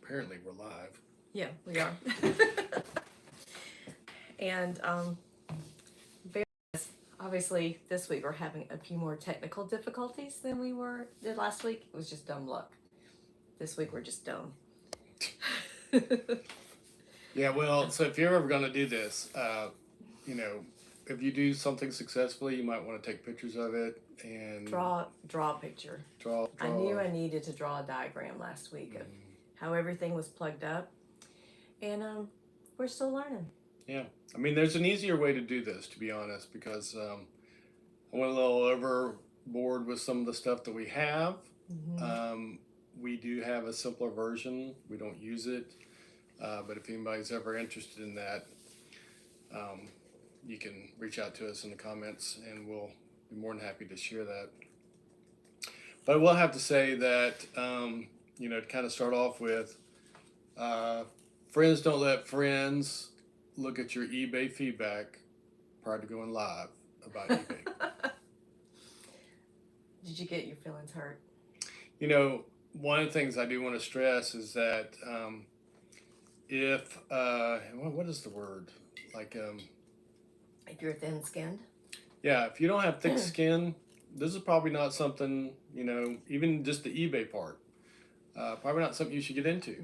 Apparently we're live. Yeah, we are. And very- obviously this week we're having a few more technical difficulties than we did last week. It was just dumb luck. This week we're just dumb. Yeah, well, so if you're ever going to do this, you know, if you do something successfully, you might want to take pictures of it and Draw a picture. draw. I knew I needed to draw a diagram last week of how everything was plugged up, and we're still learning. Yeah, I mean, there's an easier way to do this, to be honest, because I went a little overboard with some of the stuff that we have. We do have a simpler version. We don't use it, but if anybody's ever interested in that, you can reach out to us in the comments, and we'll be more than happy to share that. But I will have to say that, you know, to kind of start off with, friends don't let friends look at your eBay feedback prior to going live about eBay. Did you get your feelings hurt? You know, one of the things I do want to stress is that if, what is the word? Like, if you're thin-skinned? Yeah, if you don't have thick skin, this is probably not something, you know, even just the eBay part, probably not something you should get into.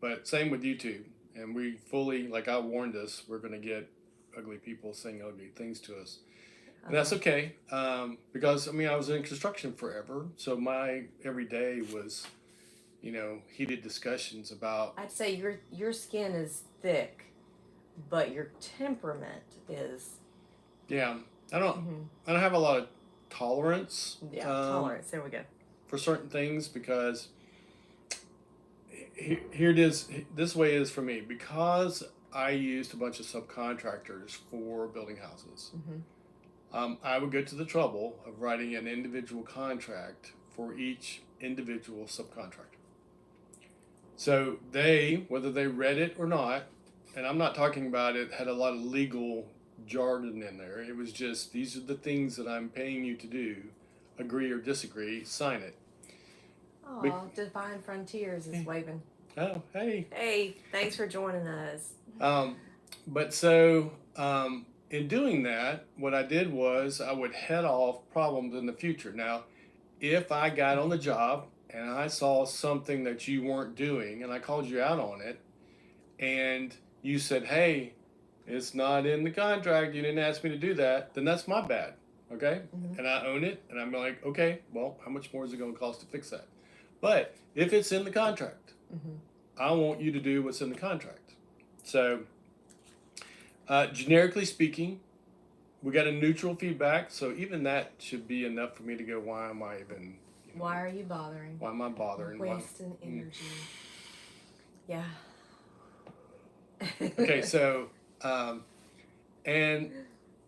But same with YouTube. And we fully, like I warned us, we're going to get ugly people saying ugly things to us. And that's okay, because, I mean, I was in construction forever, so my every day was, you know, heated discussions about... I'd say your skin is thick, but your temperament is... Yeah, I don't have a lot of tolerance. Yeah, tolerance, there we go. For certain things, because here it is, this way it is for me, because I used a bunch of subcontractors for building houses. I would go to the trouble of writing an individual contract for each individual subcontractor. So they, whether they read it or not, and I'm not talking about it, had a lot of legal jargon in there. It was just, these are the things that I'm paying you to do. Agree or disagree, sign it. Oh, Divine Frontiers is waving. Oh, hey. Hey, thanks for joining us. But so, in doing that, what I did was I would head off problems in the future. Now, if I got on the job and I saw something that you weren't doing and I called you out on it and you said, hey, it's not in the contract, you didn't ask me to do that, then that's my bad, okay? And I own it, and I'm like, okay, well, how much more is it going to cost to fix that? But if it's in the contract, I want you to do what's in the contract. So, generically speaking, we got a neutral feedback, so even that should be enough for me to go, why am I even... You know, why are you bothering? Why am I bothering? Wasting energy. Yeah. Okay, so, and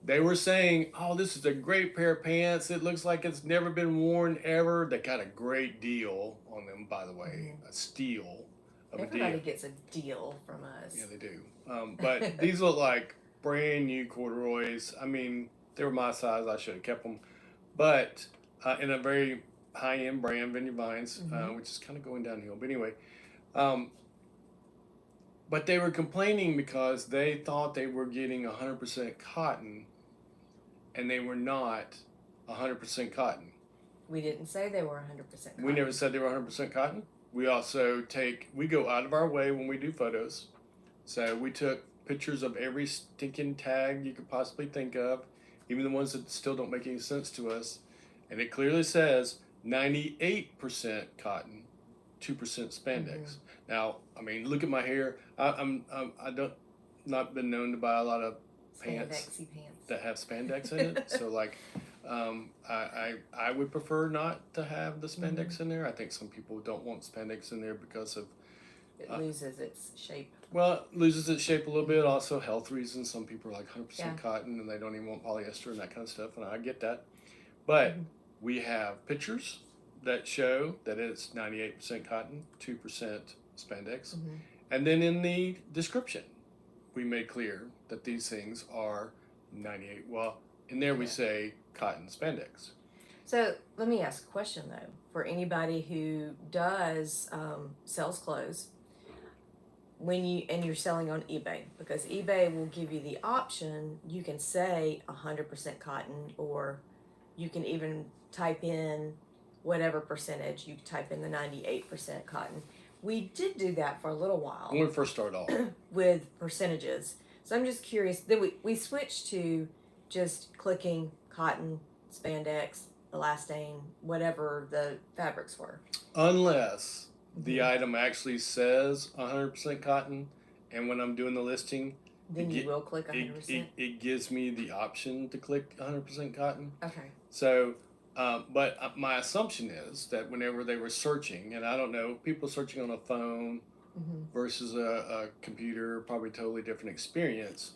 they were saying, oh, this is a great pair of pants. It looks like it's never been worn ever. They got a great deal on them, by the way, a steal of Everybody a deal. gets a deal from us. Yeah, they do. But these look like brand new corduroys. I mean, they were my size. I should have kept them. But in a very high-end brand, Vineyard Vines, which is kind of going downhill. But anyway, but they were complaining because they thought they were getting 100% cotton, and they were not 100% cotton. We didn't say they were 100% cotton. We never said they were 100% cotton. We also we go out of our way when we do photos. So we took pictures of every stinking tag you could possibly think of, even the ones that still don't make any sense to us. And it clearly says 98% cotton, 2% spandex. Now, I mean, look at my hair. I don't not been known to buy a lot of pants that have spandex in it. So like, I would prefer not to have the spandex in there. I think some people don't want spandex in there because of it loses its shape. Well, it loses its shape a little bit. Also, health reasons. Some people are like 100% cotton and they don't even want polyester and that kind of stuff. And I get that. But we have pictures that show that it's 98% cotton, 2% spandex. And then in the description, we made clear that these things are 98. Well, in there we say cotton spandex. So let me ask a question though, for anybody who does sells clothes when you're selling on eBay, because eBay will give you the option. You can say 100% cotton, or you can even type in whatever percentage. You type in the 98% cotton. We did do that for a little while When we first started off. with percentages. So I'm just curious. Then we switched to just clicking cotton, spandex, elastane, whatever the fabrics were. Unless the item actually says 100% cotton, and when I'm doing the listing, Then you will click 100%. it gives me the option to click 100% cotton. Okay. So, but my assumption is that whenever they were searching, and I don't know, people searching on a phone versus a computer, probably totally different experience.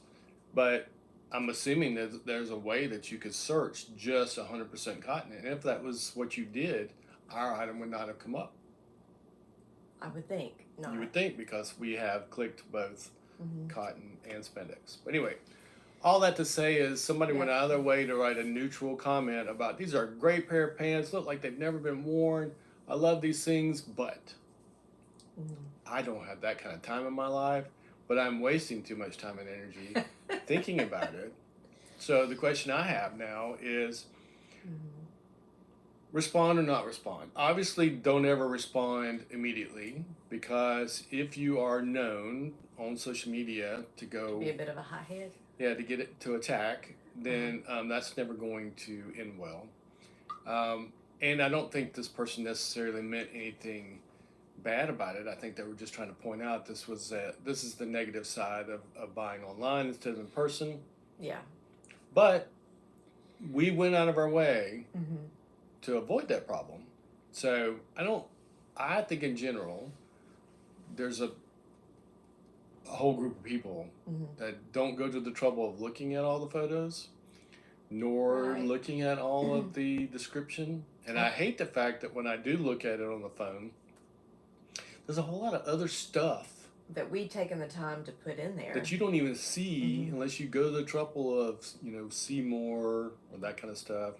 But I'm assuming that there's a way that you could search just 100% cotton. And if that was what you did, our item would not have come up. I would think not. You would think, because we have clicked both cotton and spandex. But anyway, all that to say is somebody went out of their way to write a neutral comment about, these are a great pair of pants, look like they've never been worn. I love these things, but I don't have that kind of time in my life. But I'm wasting too much time and energy thinking about it. So the question I have now is, respond or not respond? Obviously, don't ever respond immediately, because if you are known on social media to go... Be a bit of a hothead. Yeah, to get it to attack, then that's never going to end well. And I don't think this person necessarily meant anything bad about it. I think they were just trying to point out this is the negative side of buying online instead of in person. Yeah. But we went out of our way to avoid that problem. So I think in general, there's a whole group of people that don't go to the trouble of looking at all the photos, nor looking at all of the description. And I hate the fact that when I do look at it on the phone, there's a whole lot of other stuff that we've taken the time to put in there that you don't even see unless you go to the trouble of, see more or that kind of stuff.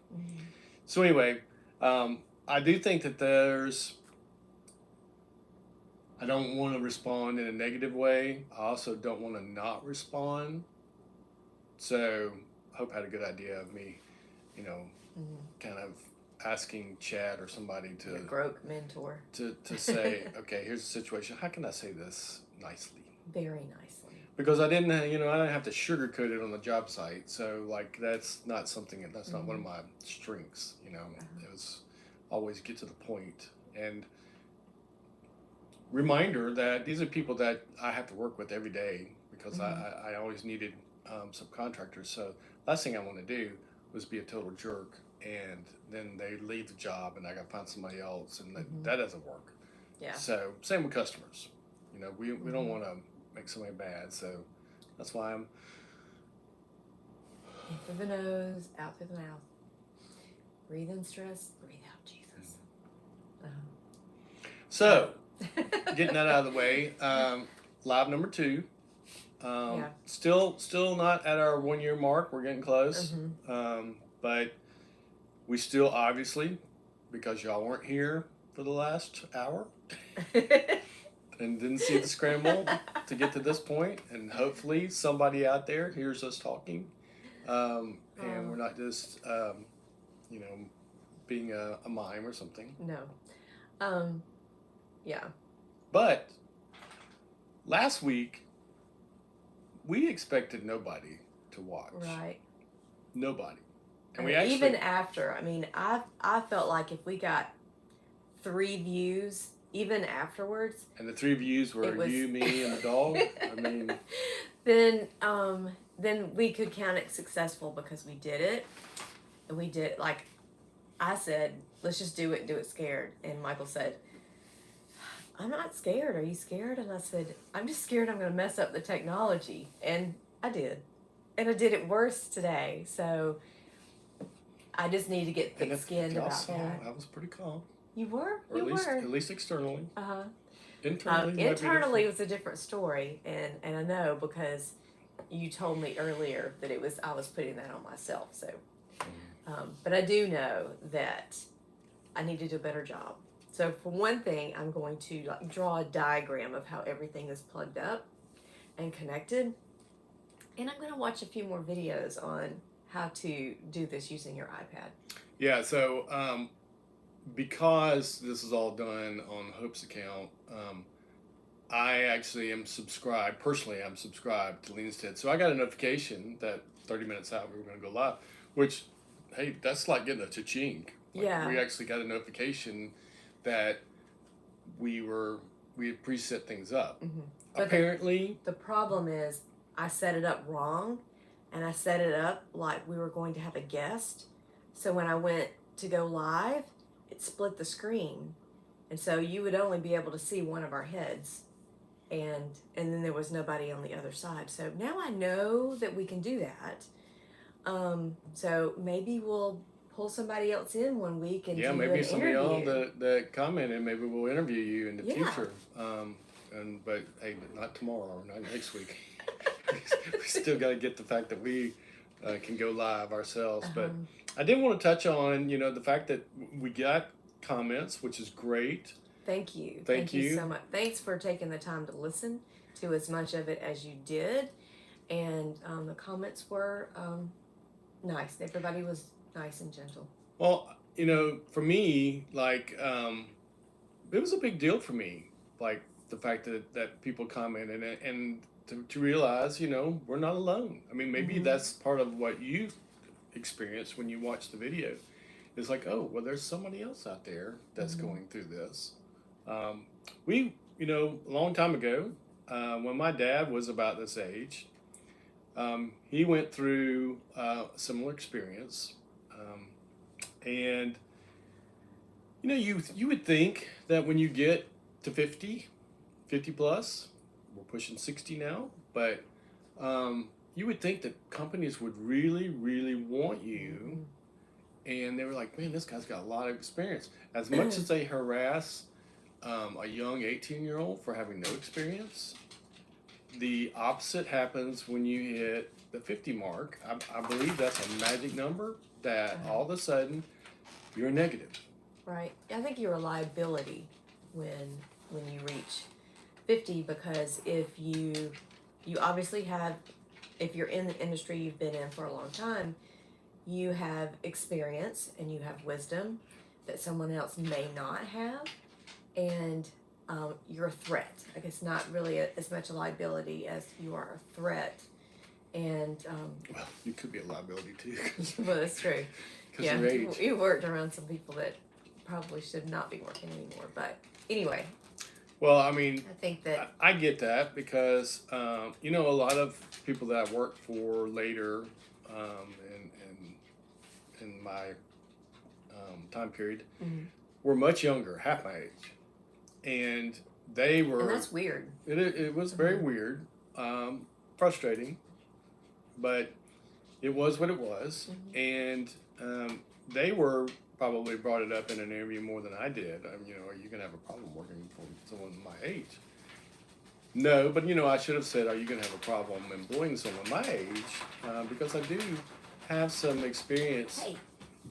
So anyway, I do think that I don't want to respond in a negative way. I also don't want to not respond. So Hope had a good idea of me, kind of asking Chad or somebody to... A Groke mentor. To say, okay, here's the situation. How can I say this nicely? Very nicely. Because I didn't have to sugarcoat it on the job site. So, that's not something, that's not one of my strengths, It was always get to the point. And reminder that these are people that I have to work with every day, because I always needed subcontractors. So last thing I want to do was be a total jerk, and then they leave the job and I got to find somebody else, and that doesn't work. Yeah. So same with customers. We don't want to make somebody bad. So that's why I'm in through the nose, out through the mouth. Breathe in stress, breathe out Jesus. So getting that out of the way, live number 2. Still not at our 1 year mark. We're getting close. But we still, obviously, because y'all weren't here for the last hour and didn't see the scramble to get to this point, and hopefully somebody out there hears us talking, and we're not just being a mime or something. No. Yeah. But last week we expected nobody to watch. Right. Nobody. And we actually, even after, I felt like if we got 3 views, even afterwards. And the 3 views were you, me, and the dog. Then we could count it successful, because we did it. And we did, like I said, let's just do it scared. And Michael said, I'm not scared. Are you scared? And I said, I'm just scared I'm going to mess up the technology. And I did. And I did it worse today. So I just need to get thick-skinned about that. I was pretty calm. You were? Or at least externally. Uh-huh. Internally it was a different story. And I know, because you told me earlier that I was putting that on myself. So But I do know that I need to do a better job. So for one thing, I'm going to like draw a diagram of how everything is plugged up and connected. And I'm going to watch a few more videos on how to do this using your iPad. Yeah, so because this is all done on Hope's account, I actually am subscribed, personally, I'm subscribed to Homestead. So I got a notification that 30 minutes out we were going to go live, which, hey, that's like getting a Cha-Ching. Like, Yeah. we actually got a notification that we had preset things up. Mm-hmm. Apparently. The problem is I set it up wrong, and I set it up like we were going to have a guest. So when I went to go live, it split the screen. And so you would only be able to see one of our heads. And then there was nobody on the other side. So now I know that we can do that. So maybe we'll pull somebody else in one week and do maybe an some interview. of y'all that commented, maybe we'll interview you in the future. But hey, not tomorrow, not next week. We still got to get the fact that we can go live ourselves. But I did want to touch on, the fact that we got comments, which is great. Thank you. Thank you so much. Thanks for taking the time to listen to as much of it as you did. And the comments were nice. Everybody was nice and gentle. Well, for me, like, it was a big deal for me, like the fact that people commented and to realize, we're not alone. I mean, maybe that's part of what you experienced when you watched the video. It's like, oh, well, there's somebody else out there that's going through this. We, a long time ago, when my dad was about this age, he went through a similar experience. And, you would think that when you get to 50 plus, we're pushing 60 now, but you would think that companies would really, really want you. And they were like, man, this guy's got a lot of experience. As much as they harass a young 18-year-old for having no experience, the opposite happens when you hit the 50 mark. I believe that's a magic number that all of a sudden you're negative. Right. I think you're a liability when you reach 50, because if you obviously have, if you're in the industry you've been in for a long time, you have experience and you have wisdom that someone else may not have, and you're a threat. I guess not really as much a liability as you are a threat. And well, you could be a liability too. well, that's true. Because of age. You worked around some people that probably should not be working anymore. But anyway. Well, I mean, I think that I get that because a lot of people that I worked for later, in my time period, were much younger, half my age, and they were. And that's weird. It was very weird, frustrating, but it was what it was, and they were probably brought it up in an interview more than I did. Are you gonna have a problem working for someone my age? No, but I should have said, are you gonna have a problem employing someone my age? Because I do have some experience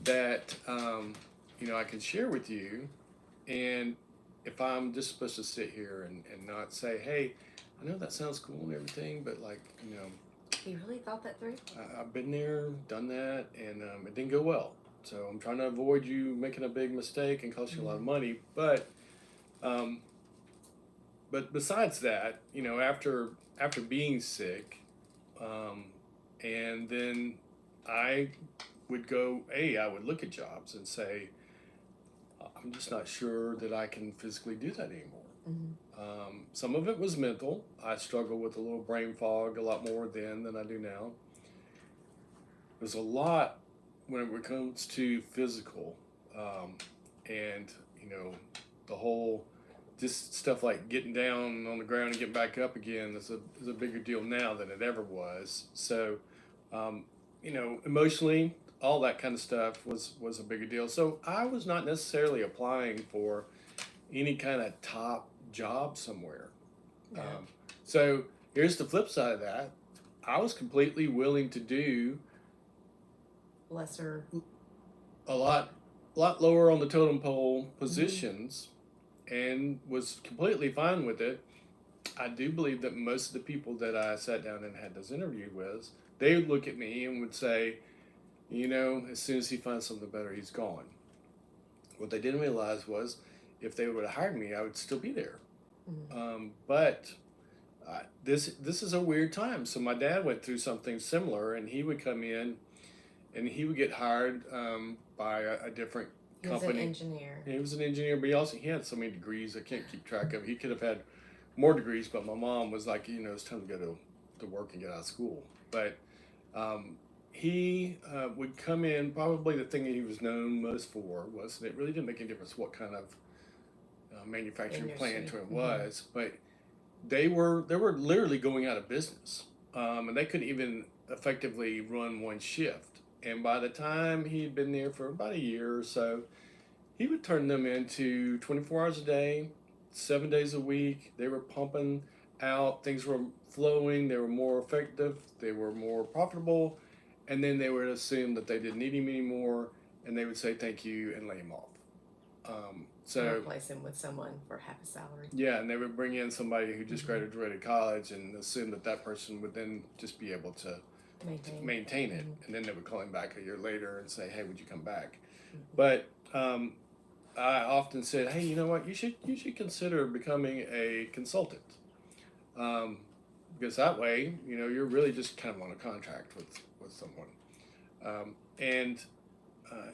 that I can share with you, and if I'm just supposed to sit here and not say, hey, I know that sounds cool and everything, but you really thought that through? I've been there, done that, and it didn't go well. So I'm trying to avoid you making a big mistake and cost you a lot of money. But besides that, after being sick, and then I would I would look at jobs and say, I'm just not sure that I can physically do that anymore. Some of it was mental. I struggled with a little brain fog a lot more then than I do now. There's a lot when it comes to physical, and the whole just stuff like getting down on the ground and getting back up again is a bigger deal now than it ever was. So, emotionally, all that kind of stuff was a bigger deal. So I was not necessarily applying for any kind of top job somewhere. Yeah. So here's the flip side of that. I was completely willing to do lesser a lot lower on the totem pole Mm-hmm. positions, and was completely fine with it. I do believe that most of the people that I sat down and had this interview with, they would look at me and would say, as soon as he finds something better, he's gone. What they didn't realize was, if they would have hired me, I would still be there. Mm-hmm. But this is a weird time. So my dad went through something similar, and he would come in, and he would get hired by a different He was an company. engineer. He was an engineer, but he had so many degrees I can't keep track of. He could have had more degrees, but my mom was like, it's time to go to work and get out of school. But he would come in. Probably the thing that he was known most for was that it really didn't make any difference what kind of manufacturing plant it was, but they were literally going out of business, and they couldn't even effectively run one shift. And by the time he'd been there for about a year or so, he would turn them into 24 hours a day, 7 days a week. They were pumping out, things were flowing, they were more effective, they were more profitable, and then they would assume that they didn't need him anymore, and they would say thank you and lay him off. So replace him with someone for half a salary. Yeah, and they would bring in somebody who just graduated college and assume that person would then just be able to maintain it. And then they would call him back a year later and say, "Hey, would you come back?" But I often said, "Hey, you know what? You should consider becoming a consultant, because that way, you're really just kind of on a contract with someone." And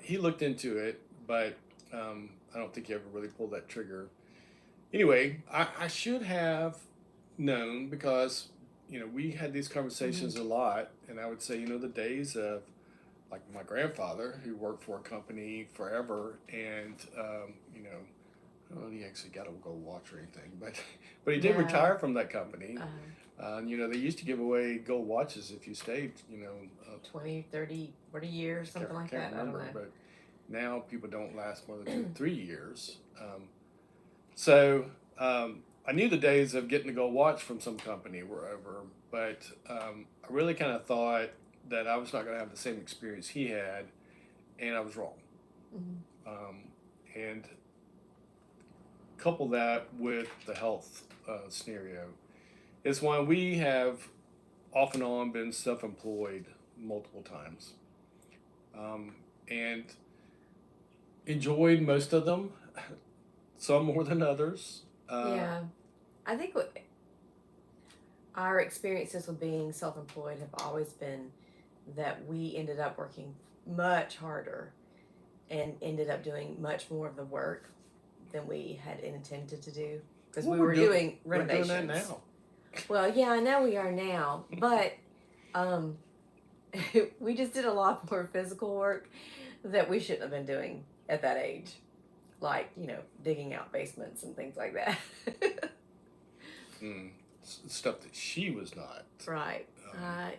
he looked into it, but I don't think he ever really pulled that trigger. Anyway, I should have known, because we had these conversations a lot, and I would say, the days of like my grandfather, who worked for a company forever, and I don't know if he actually got a gold watch or anything, but he did retire from that company. They used to give away gold watches if you stayed 20, 30, 40 years, something like that. Remember, I don't know. But now people don't last more than 3 years. So I knew the days of getting a gold watch from some company were over, but I really kind of thought that I was not going to have the same experience he had, and I was wrong. And couple that with the health scenario. It's why we have off and on been self-employed multiple times, and enjoyed most of them, some more than others. Yeah, I think our experiences with being self-employed have always been that we ended up working much harder and ended up doing much more of the work than we had intended to do, because we were doing renovations. We're doing that now. Well, yeah, I know we are now, but we just did a lot more physical work that we shouldn't have been doing at that age, like digging out basements and things like that. Stuff that she was not. Right. I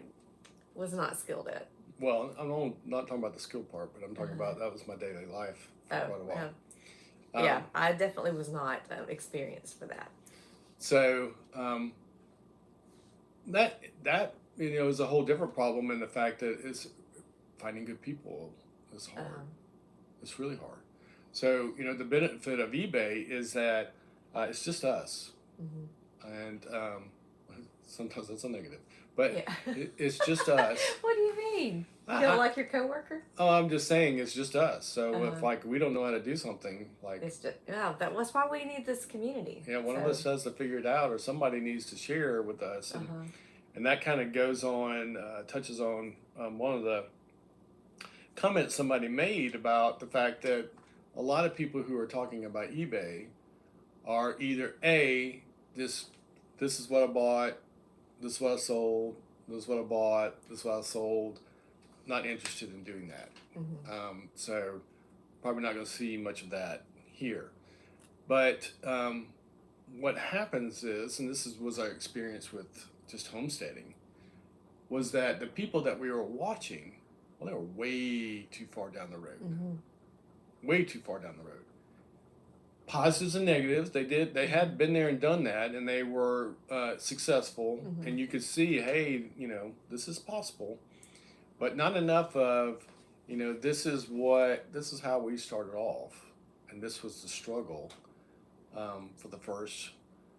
was not skilled at. Well, I'm not talking about the skill part, but I'm talking about that was my daily life for quite a while. Yeah, I definitely was not experienced for that. So that is a whole different problem, in the fact that it's finding good people is hard. It's really hard. So the benefit of eBay is that it's just us, and sometimes that's a negative, but it's just us. What do you mean? You don't like your coworker? Oh, I'm just saying it's just us. So if we don't know how to do something, it's just that's why we need this community. Yeah, one of us has to figure it out, or somebody needs to share with us, and that kind of goes on, touches on one of the comments somebody made about the fact that a lot of people who are talking about eBay are either this is what I bought, this is what I sold, this is what I bought, this is what I sold. Not interested in doing that. So probably not going to see much of that here. But what happens is, and this was our experience with just homesteading, was that the people that we were watching, they were way too far down the road. Way too far down the road. Positives and negatives. They had been there and done that, and they were successful, and you could see, hey, this is possible. But not enough of, this is how we started off, and this was the struggle for the first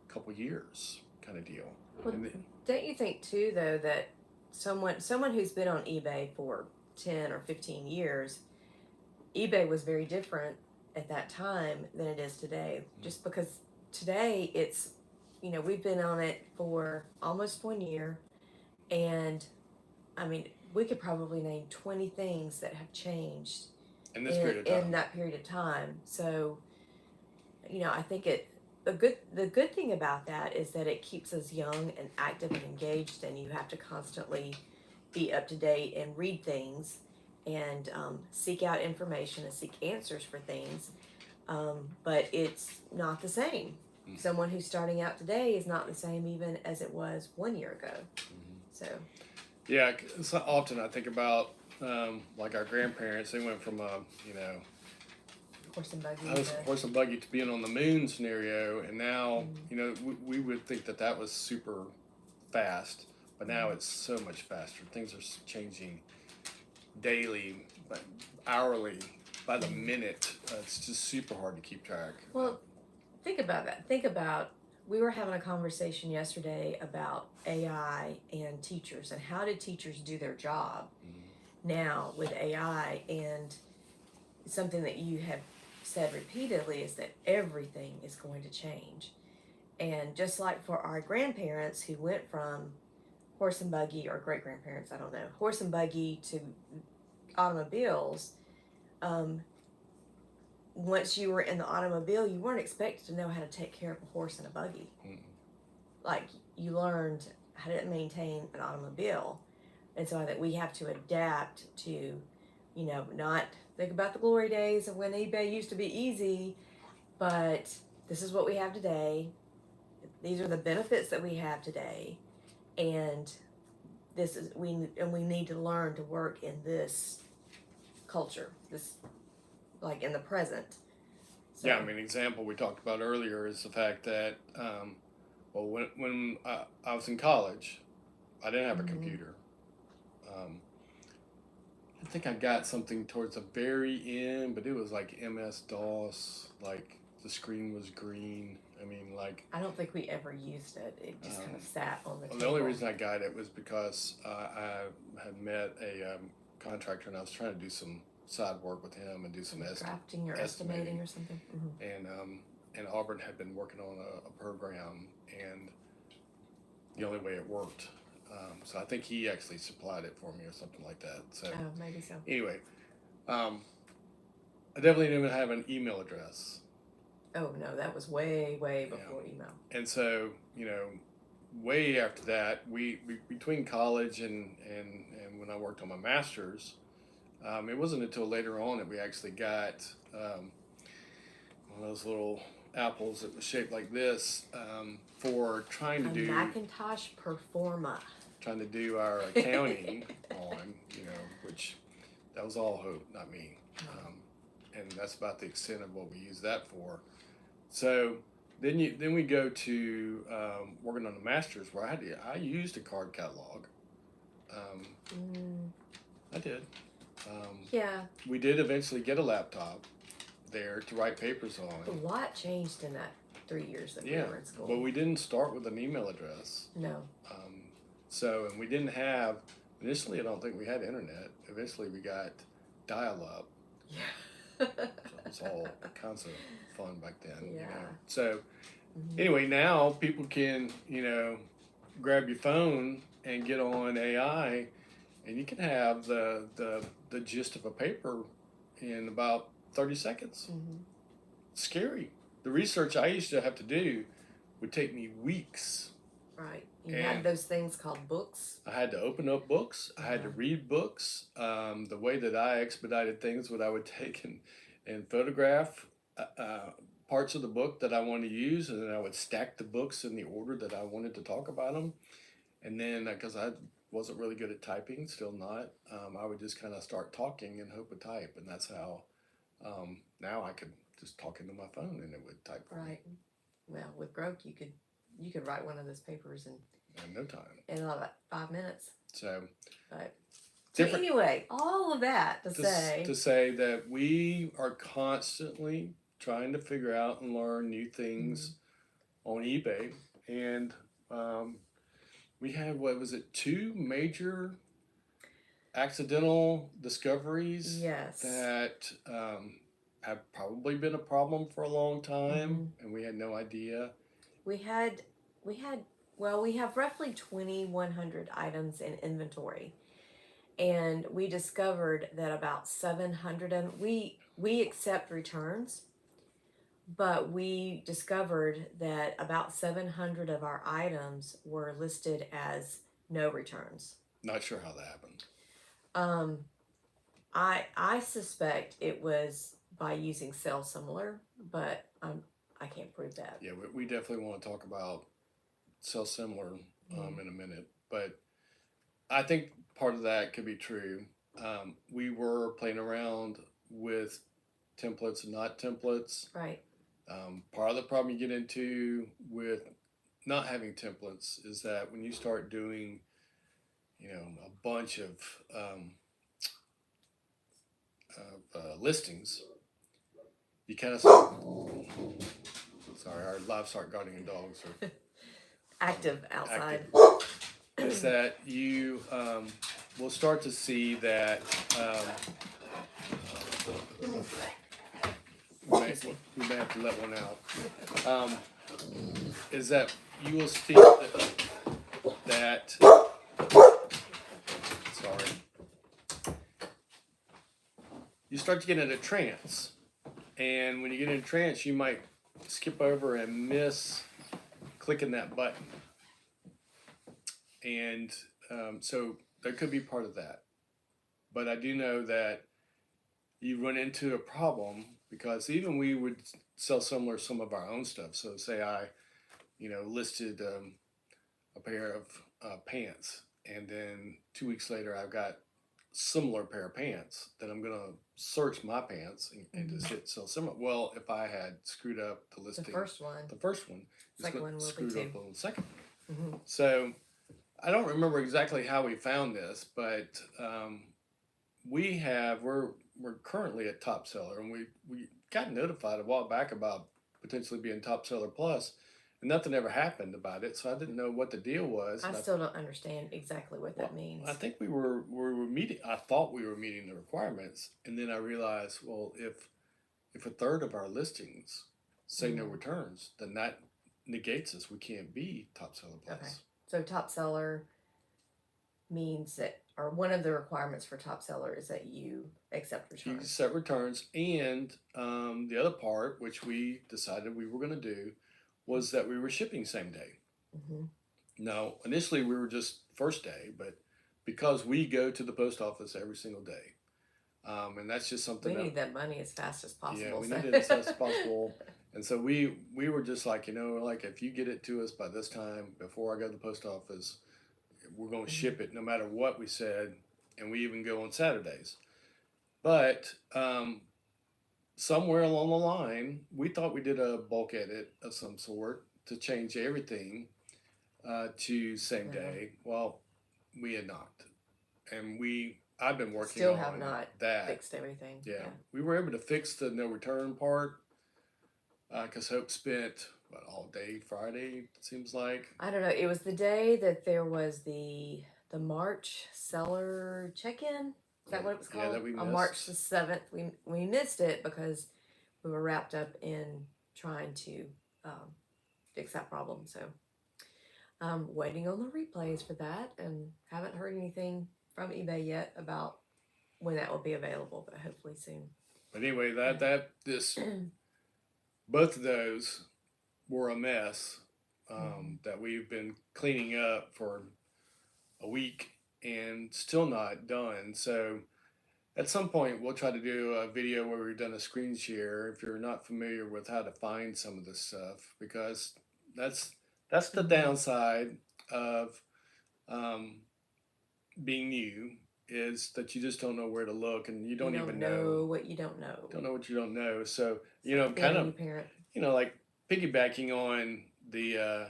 couple years, kind of deal. Well, And don't you think too, though, that someone who's been on eBay for 10 or 15 years, eBay was very different at that time than it is today. Just because today it's, we've been on it for almost 1 year, and I mean, we could probably name 20 things that have changed in this period of time. in that period of time. So, I think the good thing about that is that it keeps us young and active and engaged, and you have to constantly be up to date and read things and seek out information and seek answers for things. But it's not the same. Someone who's starting out today is not the same even as it was 1 year ago. So. Yeah, it's not often I think about like our grandparents. They went from Horse and buggy. horse and buggy to being on the moon scenario, and now we would think that was super fast, but now it's so much faster. Things are changing daily, hourly, by the minute. It's just super hard to keep track. Well, think about that. We were having a conversation yesterday about AI and teachers and how did teachers do their job now with AI, and something that you have said repeatedly is that everything is going to change. And just like for our grandparents who went from horse and buggy, or great grandparents, I don't know, horse and buggy to automobiles, once you were in the automobile, you weren't expected to know how to take care of a horse and a buggy. Like, you learned how to maintain an automobile. And so I think we have to adapt to, not think about the glory days of when eBay used to be easy, but this is what we have today. These are the benefits that we have today. And we need to learn to work in this culture, like in the present. So. Yeah, I mean, example we talked about earlier is the fact that, when I was in college, I didn't have a computer. I think I got something towards the very end, but it was like MS-DOS, like the screen was green. I mean, like... I don't think we ever used it. It just kind of sat on the table. The only reason I got it was because I had met a contractor, and I was trying to do some side work with him and do some drafting or estimating or something. And Auburn had been working on a program, and the only way it worked. So I think he actually supplied it for me or something like that. So maybe so. Anyway, I definitely didn't even have an email address. Oh no, that was way before email. And so way after that, we between college and when I worked on my master's. It wasn't until later on that we actually got one of those little apples that was shaped like this for trying to do Macintosh Performa. Trying to do our accounting on, which that was all Hope, not me. And that's about the extent of what we use that for. So then we go to working on the master's, where I used a card catalog. I did. Yeah. We did eventually get a laptop there to write papers on. A lot changed in that 3 years that we were in school. But we didn't start with an email address. No. And we didn't have, initially I don't think we had internet. Eventually we got dial-up. Yeah. So it was all kinds of fun back then. Yeah. So anyway, now people can, grab your phone and get on AI, and you can have the gist of a paper in about 30 seconds. Scary. The research I used to have to do would take me weeks. Right. You had those things called books. I had to open up books. I had to read books. The way that I expedited things, what I would take and photograph parts of the book that I wanted to use, and then I would stack the books in the order that I wanted to talk about them. And then, because I wasn't really good at typing, still not, I would just kind of start talking and hope to type. And that's how now I could just talk into my phone and it would type for me. Well, with Grok, you could write one of those papers in no time. In about 5 minutes. So, but So anyway, all of that to say that we are constantly trying to figure out and learn new things on eBay, and we had, what was it, 2 major accidental discoveries yes, that have probably been a problem for a long time, and we had no idea. We had well, we have roughly 2,100 items in inventory, and we discovered that about 700 of we accept returns, but we discovered that about 700 of our items were listed as no returns. Not sure how that happened. I suspect it was by using sell similar, but I can't prove that. Yeah, we definitely want to talk about sell similar in a minute, but I think part of that could be true. We were playing around with templates and not templates. Right. Part of the problem you get into with not having templates is that when you start doing, a bunch of listings, you kind of sorry, our livestock guardian dogs are active outside. Is that you will start to see that we may have to let one out. Is that you will see that sorry, you start to get in a trance, and when you get in a trance, you might skip over and miss clicking that button, and so that could be part of that. But I do know that you run into a problem because even we would sell similar some of our own stuff. So say I, listed a pair of pants, and then 2 weeks later I've got similar pair of pants. Then I'm gonna search my pants and just hit sell similar. Well, if I had screwed up the listing, the first one, second one will screwed be up on the second. Mm-hmm. So I don't remember exactly how we found this, but we're currently at top seller, and we got notified a while back about potentially being top seller plus, and nothing ever happened about it. So I didn't know what the deal was. I still don't understand exactly what that means. I think we were meeting. I thought we were meeting the requirements, and then I realized, well, if a third of our listings say no returns, then that negates us. We can't be top seller plus. Okay. So top seller means that, or one of the requirements for top seller is that you accept returns. You accept returns, and the other part, which we decided we were going to do, was that we were shipping same day. Mm-hmm. Now, initially we were just first day, but because we go to the post office every single day, and that's just something we need that money as fast as possible. Yeah, we need it as fast as possible. And so we were just like, like if you get it to us by this time before I go to the post office, we're going to ship it no matter what we said, and we even go on Saturdays. But somewhere along the line, we thought we did a bulk edit of some sort to change everything to same day. Well, we had not, and I've been working still on have not that. Fixed everything. Yeah, we were able to fix the no return part because Hope spent all day Friday. It seems like. I don't know. It was the day that there was the March seller check-in. Is that what it was called? Yeah, that we missed. On March the 7th, we missed it because we were wrapped up in trying to fix that problem. So I'm waiting on the replays for that, and haven't heard anything from eBay yet about when that will be available, but hopefully soon. But anyway, both of those were a mess that we've been cleaning up for a week and still not done. So at some point we'll try to do a video where we've done a screen share if you're not familiar with how to find some of this stuff, because that's the downside of being new, is that you just don't know where to look, and you don't even know what you don't know. Don't know what you don't know. So kind of like piggybacking on the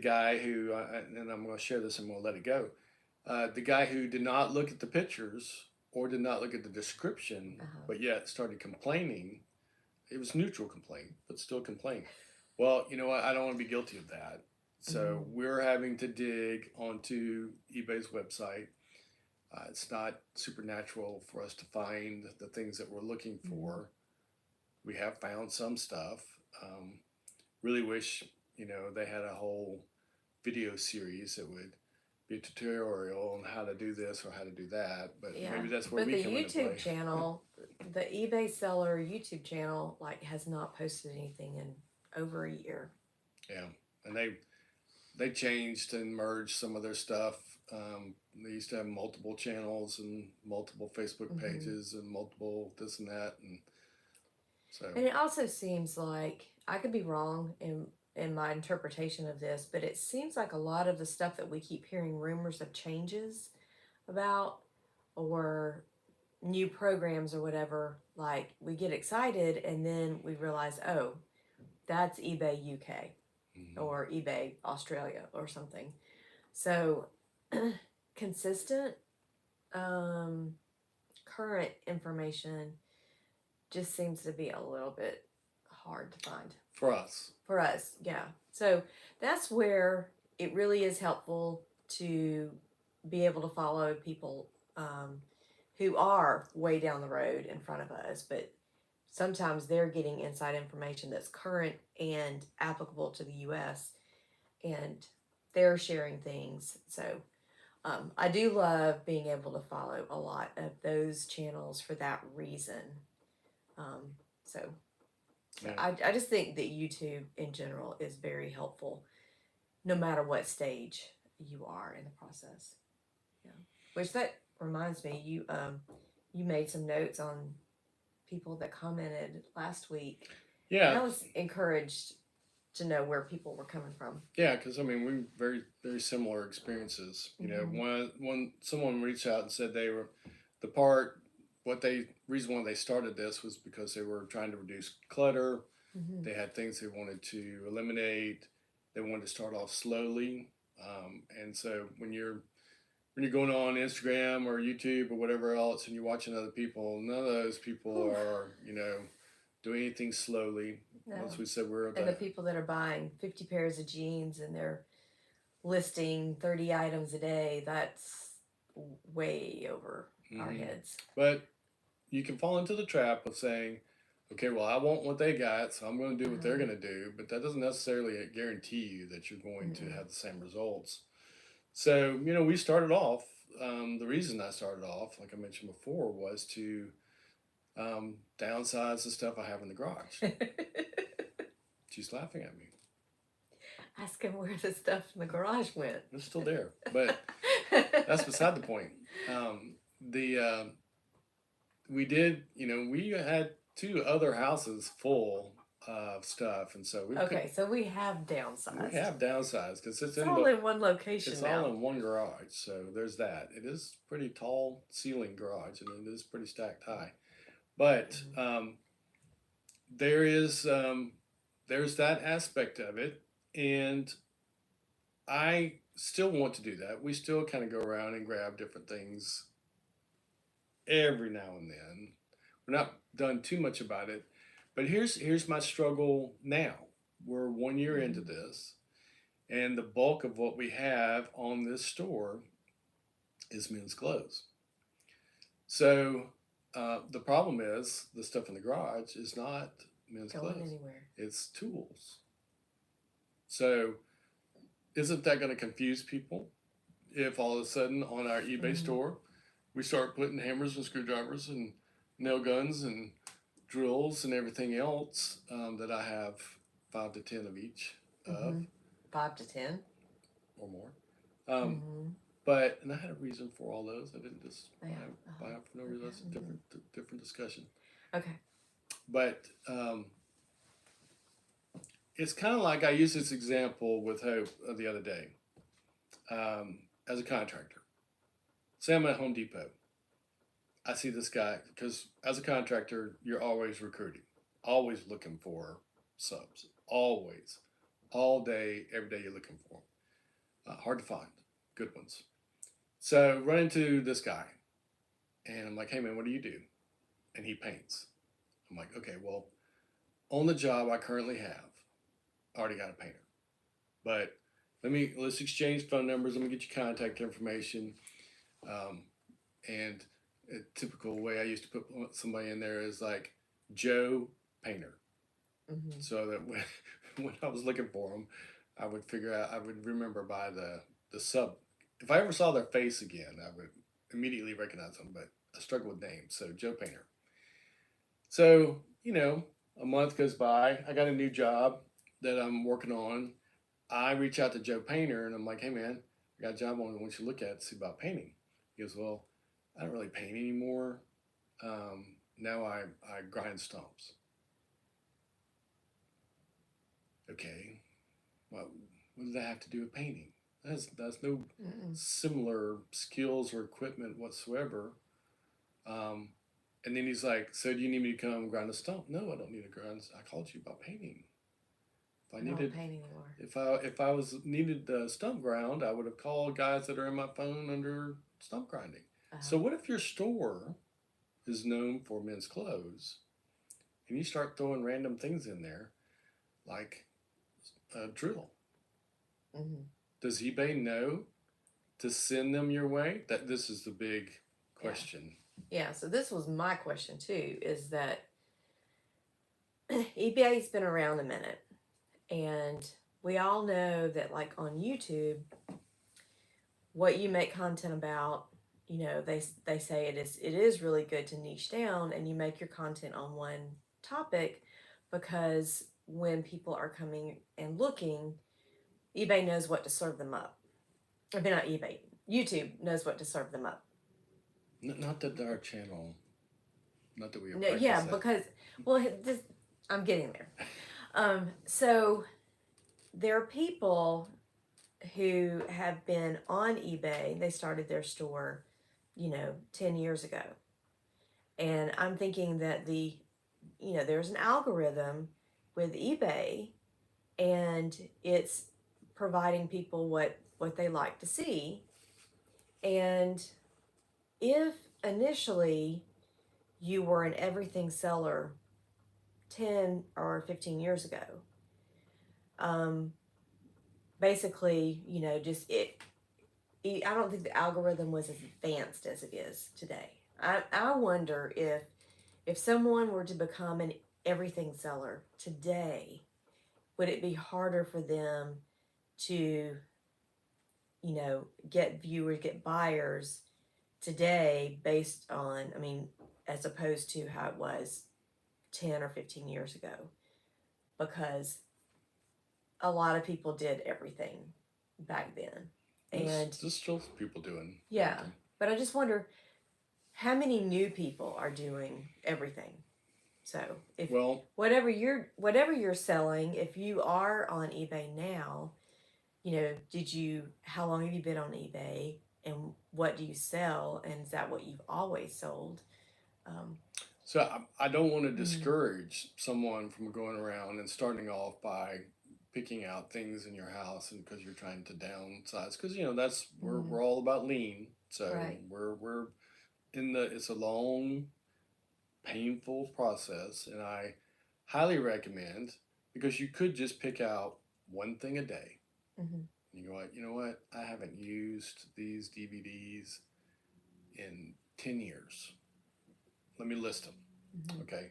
guy who, and I'm going to share this and we'll let it go. The guy who did not look at the pictures or did not look at the description, but yet started complaining. It was neutral complaint, but still complaint. Well, you know what? I don't want to be guilty of that. So we're having to dig onto eBay's website. It's not supernatural for us to find the things that we're looking for. We have found some stuff. Really wish, they had a whole video series that would be a tutorial on how to do this or how to do that. But maybe that's where we come into play. But the YouTube channel, the eBay seller YouTube channel, has not posted anything in over a year. Yeah, and they changed and merged some of their stuff. They used to have multiple channels and multiple Facebook pages and multiple this and that, and so. And it also seems like, I could be wrong in my interpretation of this, but it seems like a lot of the stuff that we keep hearing rumors of changes about, or new programs or whatever, we get excited and then we realize, oh, that's eBay UK or eBay Australia or something. So consistent current information just seems to be a little bit hard to find. For us, yeah. So that's where it really is helpful to be able to follow people who are way down the road in front of us, but sometimes they're getting inside information that's current and applicable to the U.S., and they're sharing things. So I do love being able to follow a lot of those channels for that reason. I just think that YouTube in general is very helpful, no matter what stage you are in the process. Yeah. Which that reminds me, you made some notes on people that commented last week. Yeah. And I was encouraged to know where people were coming from. Yeah, because we very, very similar experiences. When someone reached out and said they were reason why they started this was because they were trying to reduce clutter. They had things they wanted to eliminate. They wanted to start off slowly, and so when you're going on Instagram or YouTube or whatever else, and you're watching other people, none of those people are doing anything slowly. No. As we said, and the people that are buying 50 pairs of jeans and they're listing 30 items a day, that's way over our heads. But you can fall into the trap of saying, okay, well, I want what they got, so I'm going to do what they're going to do, but that doesn't necessarily guarantee you that you're going to have the same results. So, we started off, the reason I started off, like I mentioned before, was to downsize the stuff I have in the garage. She's laughing at me. Ask him where the stuff in the garage went. It's still there, but that's beside the point. We had 2 other houses full of stuff, and so so we have downsized. We have downsized because it's all in one location. It's all in one garage, so there's that. It is pretty tall ceiling garage, and it is pretty stacked high, but there's that aspect of it, and I still want to do that. We still kind of go around and grab different things every now and then. We're not done too much about it, but here's my struggle now. We're 1 year into this, and the bulk of what we have on this store is men's clothes. So the problem is the stuff in the garage is not men's going clothes. Anywhere. It's tools. So isn't that going to confuse people if all of a sudden on our eBay store we start putting hammers and screwdrivers and nail guns and drills and everything else that I have 5 to 10 of each of. 5 to 10? Or more. But, and I had a reason for all those. I didn't just buy them for no reason. That's a different discussion. Okay. But it's kind of like I used this example with Hope the other day as a contractor. Say I'm at Home Depot. I see this guy, because as a contractor, you're always recruiting, always looking for subs, always, all day, every day you're looking for them. Hard to find, good ones. So run into this guy, and I'm like, hey man, what do you do? And he paints. I'm like, okay, well, on the job I currently have, I already got a painter, but let's exchange phone numbers. Let me get your contact information. Um, and a typical way I used to put somebody in there is like Joe Painter, Mm-hmm. so that when I was looking for them, I would remember by the sub. If I ever saw their face again, I would immediately recognize them. But I struggle with names, so Joe Painter. So a month goes by. I got a new job that I'm working on. I reach out to Joe Painter and I'm like, hey man, I got a job on. I want you to look at it, see about painting. He goes, well, I don't really paint anymore. Now I grind stumps. Okay, what does that have to do with painting? That's no Mm-mm. similar skills or equipment whatsoever. Um, and then he's like, so do you need me to come grind a stump? No, I don't need to grind. I called you about painting. If I I don't needed, paint anymore. if I was needed stump ground, I would have called guys that are in my phone under stump grinding. So Uh-huh. what if your store is known for men's clothes, and you start throwing random things in there, like a drill? Mm-hmm. Does eBay know to send them your way? That this is the big Yeah. question. Yeah. So this was my question too. Is that eBay's been around a minute, and we all know that, like on YouTube, what you make content about, they say it is really good to niche down and you make your content on one topic, because when people are coming and looking, eBay knows what to serve them up. I mean, not eBay. YouTube knows what to serve them up. Not that our channel, not that we No, practice yeah, that. because well, this, I'm getting there. So there are people who have been on eBay. They started their store, 10 years ago. And I'm thinking that there's an algorithm with eBay, and it's providing people what they like to see. And if initially you were an everything seller 10 or 15 years ago, um, basically, just I don't think the algorithm was as advanced as it is today. I wonder if someone were to become an everything seller today, would it be harder for them to, get viewers, get buyers today based on, I mean, as opposed to how it was 10 or 15 years ago? Because a lot of people did everything back then. And There's still people doing yeah, everything. but I just wonder how many new people are doing everything. So if Well, whatever you're selling, if you are on eBay now, how long have you been on eBay, and what do you sell, and is that what you've always sold? Um, so I don't want to mm, discourage someone from going around and starting off by picking out things in your house, and because you're trying to downsize, because that's we're all about lean. So right. we're in the it's a long, painful process, and I highly recommend, because you could just pick out one thing a day. Mm-hmm. You go like, you know what? I haven't used these DVDs in 10 years. Let me list them. Mm-hmm. Okay.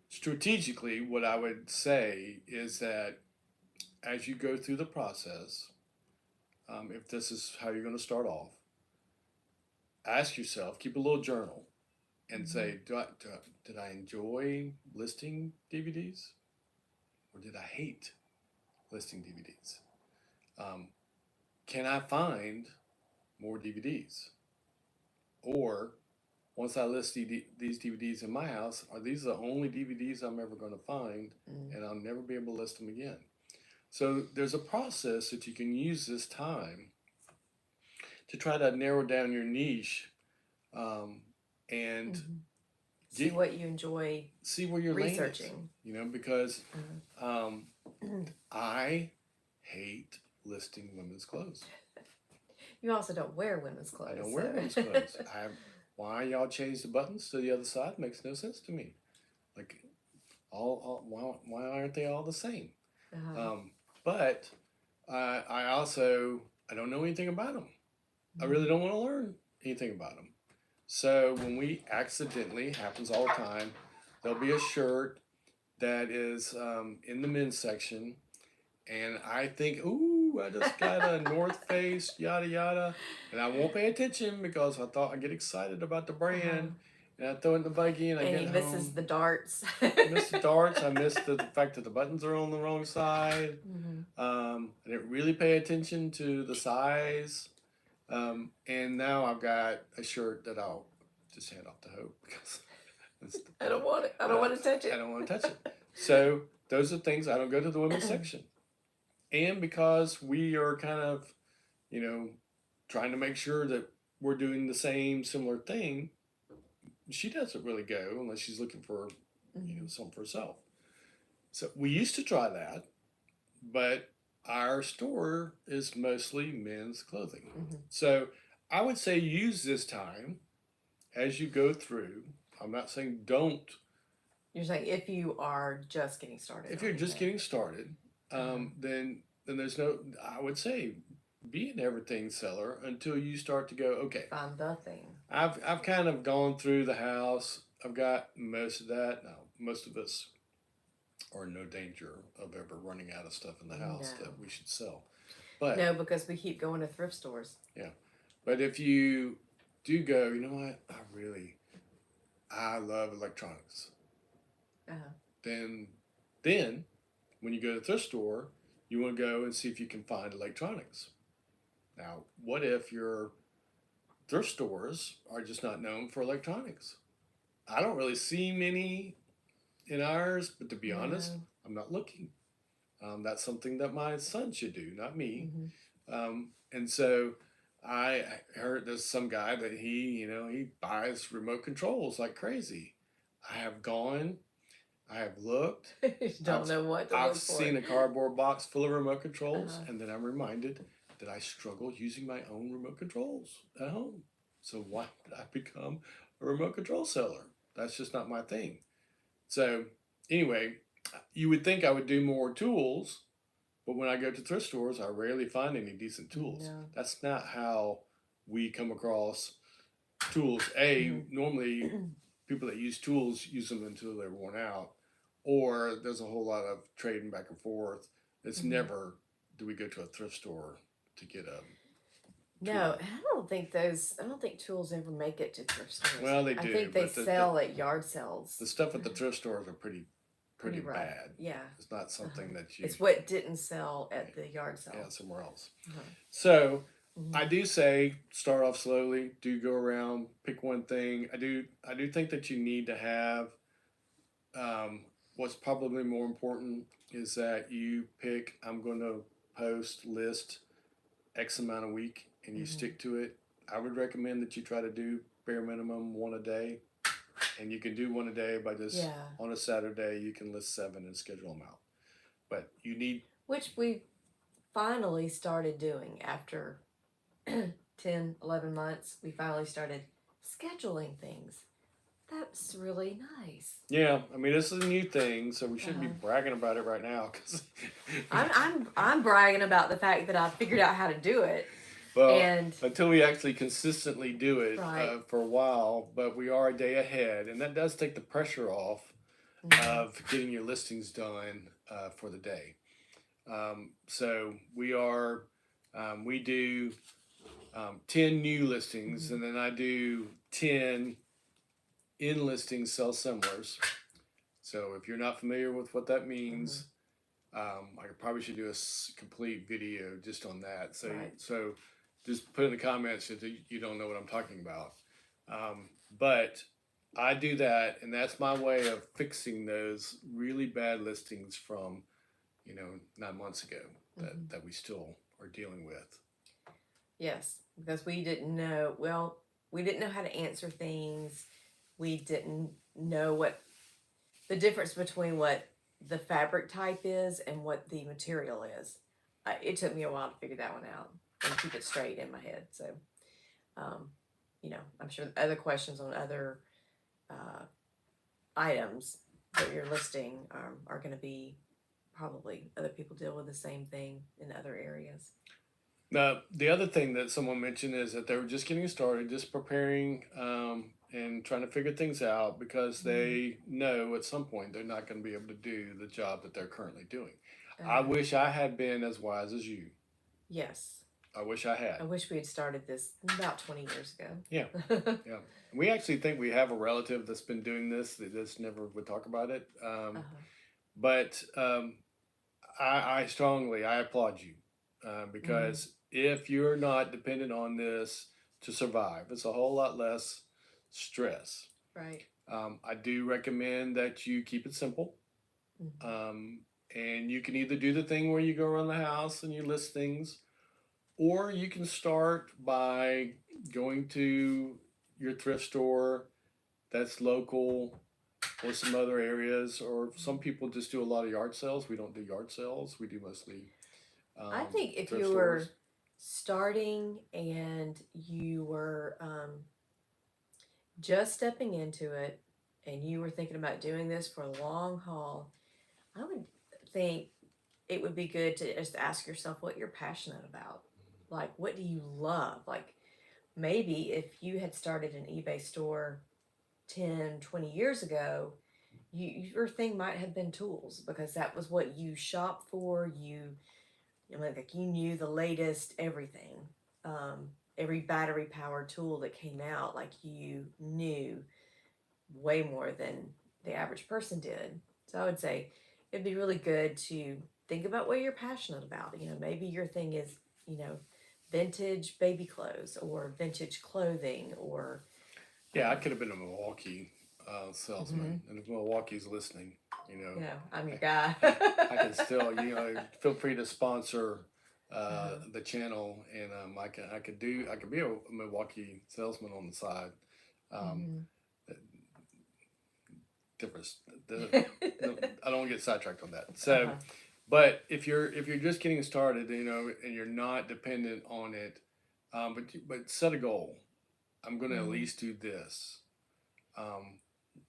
Strategically, what I would say is that as you go through the process, if this is how you're going to start off, ask yourself, keep a little journal, and Mm-hmm. say, did I enjoy listing DVDs, or did I hate listing DVDs? Um, can I find more DVDs? Or once I list these DVDs in my house, are these the only DVDs I'm ever going to find, Mm-hmm. and I'll never be able to list them again? So there's a process that you can use this time to try to narrow down your niche, um, and Mm-hmm. See get, what you enjoy see where your lane is. researching. Because Uh, I hate listing women's clothes. You also don't wear women's clothes. I don't wear women's clothes. Why y'all change the buttons to the other side makes no sense to me. Like, why aren't they all the same? But I also I don't know anything about them. I really don't want to learn anything about them. So when we accidentally, happens all the time, there'll be a shirt that is in the men's section, and I think, ooh, I just got a North Face, yada yada, and I won't pay attention because I thought I'd get excited about the brand, and I throw it in the buggy, and I get he home. misses the darts. I miss the darts. I miss the fact that the buttons are on the wrong side. I didn't really pay attention to the size. And now I've got a shirt that I'll just hand off to Hope because I don't want it. I don't want to touch it. I don't want to touch it. So those are things I don't go to the women's section. And because we are kind of, trying to make sure that we're doing the same similar thing, she doesn't really go unless she's looking for, something for herself. So we used to try that, but our store is mostly men's clothing. So I would say use this time as you go through. I'm not saying don't. You're saying if you are just getting started. If you're just getting started, then there's no, I would say be an everything seller until you start to go, okay. Find the thing. I've kind of gone through the house. I've got most of that. Now, most of us are in no danger of ever running out of stuff in the house that we should sell. But no, because we keep going to thrift stores. Yeah. But if you do go, you know what? I love electronics. Then when you go to the thrift store, you want to go and see if you can find electronics. Now, what if your thrift stores are just not known for electronics? I don't really see many in ours, but to be honest, I'm not looking. That's something that my son should do, not me. And so I heard there's some guy that he buys remote controls like crazy. I have gone, I have looked. You don't know what to look for. I've seen a cardboard box full of remote controls, and then I'm reminded that I struggle using my own remote controls at home. So why would I become a remote control seller? That's just not my thing. So anyway, you would think I would do more tools, but when I go to thrift stores, I rarely find any decent tools. No. That's not how we come across tools. Normally people that use tools use them until they're worn out, or there's a whole lot of trading back and forth. It's never do we go to a thrift store to get a No, and I don't think tools ever make it to thrift stores. Well, they do. I think they sell at yard sales. The stuff at the thrift stores are pretty bad. Yeah. It's not something that you... It's what didn't sell at the yard sale. Yeah, somewhere else. So, I do say start off slowly. Do go around, pick one thing. I do think that you need to have... what's probably more important is that you pick, I'm going to list X amount a week, and you stick to it. I would recommend that you try to do bare minimum one a day. And you can do one a day by just, on a Saturday, you can list 7 and schedule them out. But you need... Which we finally started doing after 10, 11 months. We finally started scheduling things. That's really nice. Yeah, I mean, this is a new thing, so we shouldn't be bragging about it right now. Cause I'm bragging about the fact that I figured out how to do it. Well, until we actually consistently do it for a while, but we are a day ahead, and that does take the pressure off of getting your listings done for the day. So we do 10 new listings, and then I do 10 in listings sell similars. So if you're not familiar with what that means, I probably should do a complete video just on that. So just put in the comments if you don't know what I'm talking about. But I do that, and that's my way of fixing those really bad listings from, 9 months ago that we still are dealing with. Yes, because we didn't know how to answer things. We didn't know what the difference between what the fabric type is and what the material is. It took me a while to figure that one out. and keep it straight in my head. So, you know, I'm sure other questions on other items that you're listing are going to be probably other people deal with the same thing in other areas. Now, the other thing that someone mentioned is that they were just getting started, just preparing and trying to figure things out because they know at some point they're not going to be able to do the job that they're currently doing. I wish I had been as wise as you. Yes. I wish I had. I wish we had started this about 20 years ago. Yeah. Yeah. We actually think we have a relative that's been doing this that just never would talk about it. But I strongly, I applaud you because if you're not dependent on this to survive, it's a whole lot less stress. Right. I do recommend that you keep it simple. And you can either do the thing where you go around the house and you list things, or you can start by going to your thrift store that's local or some other areas, or some people just do a lot of yard sales. We don't do yard sales. We do mostly I think if you stores. were starting and you were just stepping into it and you were thinking about doing this for a long haul, I would think it would be good to just ask yourself what you're passionate about. Like, what do you love? Like, maybe if you had started an eBay store 10, 20 years ago, your thing might have been tools because that was what you shopped for. You know, like you knew the latest everything. Every battery powered tool that came out, like you knew way more than the average person did. So I would say it'd be really good to think about what you're passionate about. You know, maybe your thing is, you know, vintage baby clothes or vintage clothing or. Yeah, I could have been a Milwaukee salesman, and if Milwaukee's listening, you know, I'm your guy. I can still, you know, feel free to sponsor the channel, and I could be a Milwaukee salesman on the side. Different. I don't want to get sidetracked on that. So, but if you're just getting started, you know, and you're not dependent on it, but set a goal. I'm going to at least do this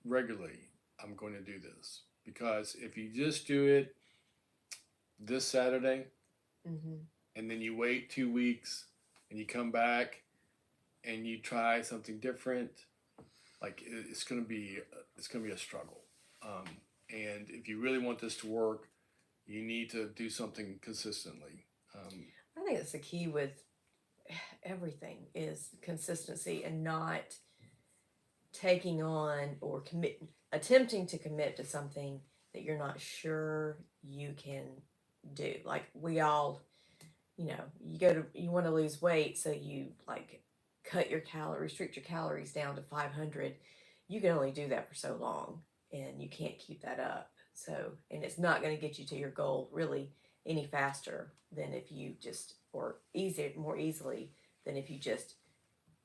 regularly. I'm going to do this because if you just do it this Saturday, and then you wait 2 weeks, and you come back, and you try something different, like it's going to be a struggle. And if you really want this to work, you need to do something consistently. I think that's the key with everything is consistency and not taking on or attempting to commit to something that you're not sure you can do. Like we all, you know, you want to lose weight, so you like restrict your calories down to 500. You can only do that for so long, and you can't keep that up. So, and it's not going to get you to your goal really any faster than if you just, or more easily than if you just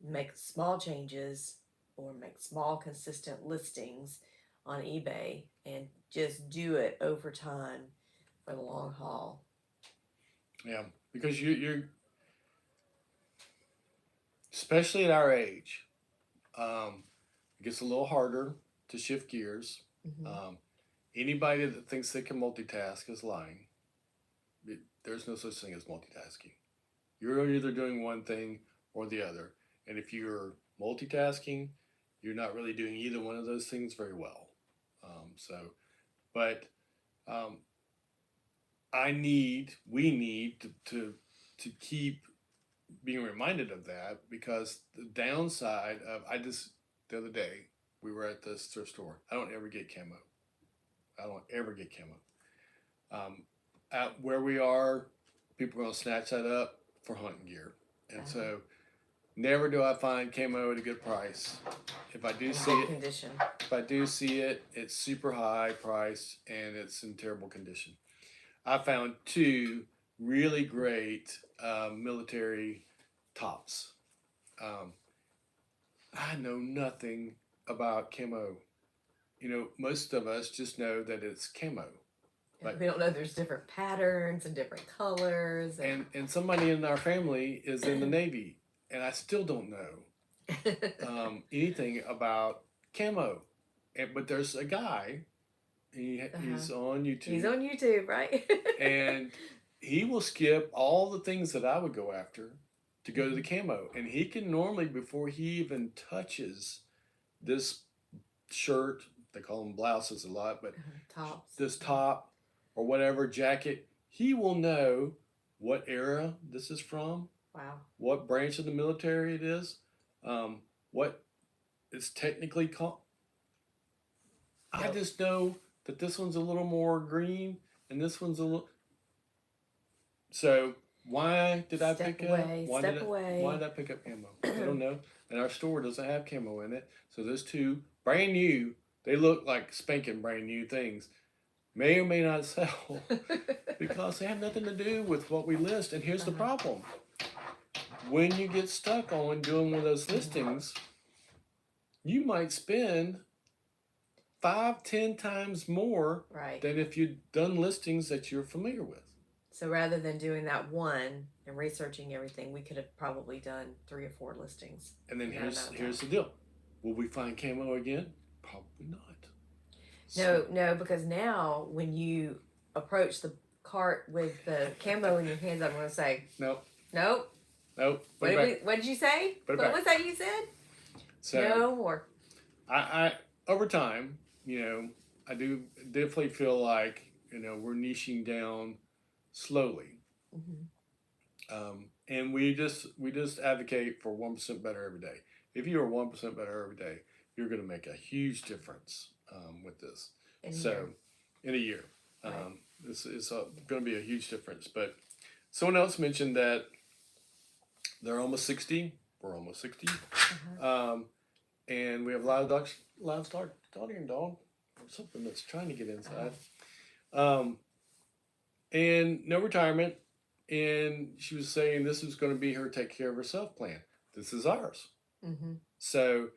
make small changes or make small consistent listings on eBay and just do it over time for the long haul. Yeah, because you're especially at our age, it gets a little harder to shift gears. Anybody that thinks they can multitask is lying. There's no such thing as multitasking. You're either doing one thing or the other. And if you're multitasking, you're not really doing either one of those things very well. We need to keep being reminded of that, because the downside of, the other day, we were at this thrift store. I don't ever get camo. At where we are, people are going to snatch that up for hunting gear. And so never do I find camo at a good price. If I do see it, it's super high price and it's in terrible condition. I found 2 really great military tops. I know nothing about camo. You know, most of us just know that it's camo. Like, we don't know there's different patterns and different colors. And somebody in our family is in the Navy, and I still don't know anything about camo. But there's a guy, he's on YouTube. He's on YouTube, right? And he will skip all the things that I would go after to go to the camo. And he can normally, before he even touches this shirt, they call them blouses a lot, but tops, this top or whatever jacket, he will know what era this is from. Wow. What branch of the military it is. What it's technically called. I just know that this one's a little more green and this one's a little. So why did I pick up? Why did I pick up camo? I don't know. And our store doesn't have camo in it. So those two brand new, they look like spanking brand new things, may or may not sell because they have nothing to do with what we list. And here's the problem. When you get stuck on doing one of those listings, you might spend 5-10 times more than if you'd done listings that you're familiar with. So rather than doing that one and researching everything, we could have probably done 3 or 4 listings. And then here's the deal. Will we find camo again? Probably not. No, because now when you approach the cart with the camo in your hands, I'm going to say, Nope. What did you say? What was that you said? So, no more. I over time, I do definitely feel like, we're niching down slowly. And we just advocate for 1% better every day. If you are 1% better every day, you're going to make a huge difference with this. In a year, it's going to be a huge difference. But someone else mentioned that they're almost 60. We're almost 60. And we have livestock guardian dog or something that's trying to get inside. And no retirement. And she was saying this is going to be her take care of herself plan. This is ours. So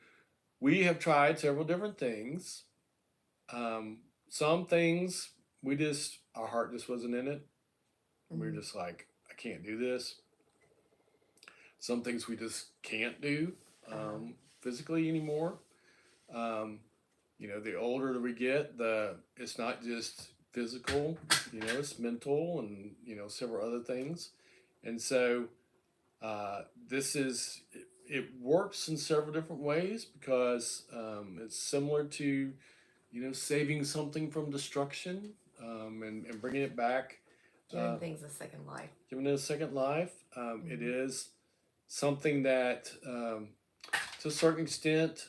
we have tried several different things. Some things our heart just wasn't in it. We were just like, I can't do this. Some things we just can't do physically anymore. The older that we get, it's not just physical, it's mental and, several other things. And so it works in several different ways because it's similar to, saving something from destruction and bringing it back. Giving things a second life. Giving it a second life. It is something that, to a certain extent,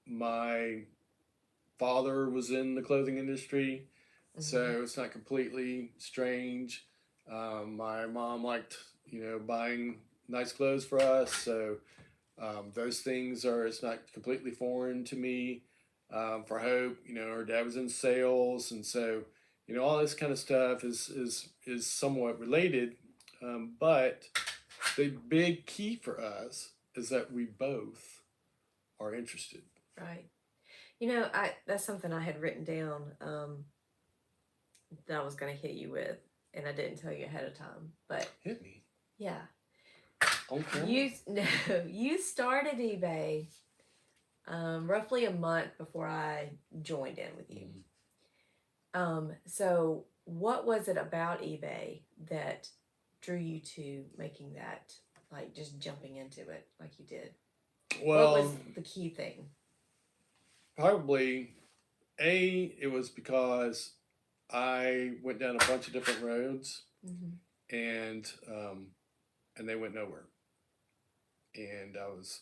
my father was in the clothing industry, so it's not completely strange. My mom liked, buying nice clothes for us, so those things it's not completely foreign to me. For Hope, her dad was in sales, and so all this kind of stuff is somewhat related. But the big key for us is that we both are interested. Right. That's something I had written down that I was going to hit you with, and I didn't tell you ahead of time. But hit me. Yeah. Okay. You started eBay roughly a month before I joined in with you. So what was it about eBay that drew you to making that, like just jumping into it like you did? Well, what was the key thing? Probably, it was because I went down a bunch of different roads, and they went nowhere, and I was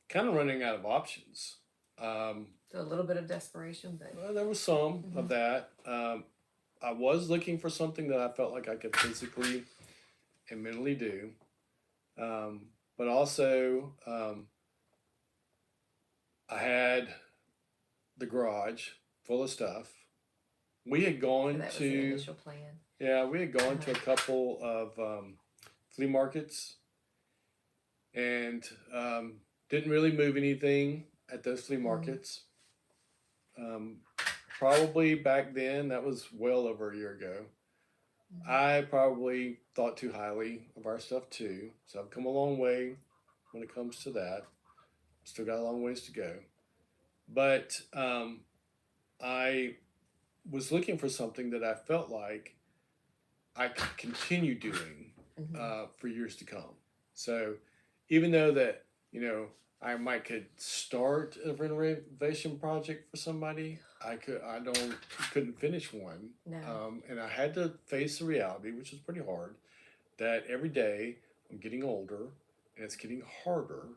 kind of running out of options. So a little bit of desperation, but well, there was some of that. I was looking for something that I felt like I could physically and mentally do, but also I had the garage full of stuff. We had gone that was the initial plan. Yeah, we had gone to a couple of flea markets and didn't really move anything at those flea markets. probably back then, that was well over a year ago. I probably thought too highly of our stuff too. So I've come a long way when it comes to that. Still got a long ways to go. But I was looking for something that I felt like I could continue doing Mm-hmm. for years to come. So even though that, you know, I might could start a renovation project for somebody, I don't couldn't finish one. No. And I had to face the reality, which was pretty hard, that every day I'm getting older and it's getting harder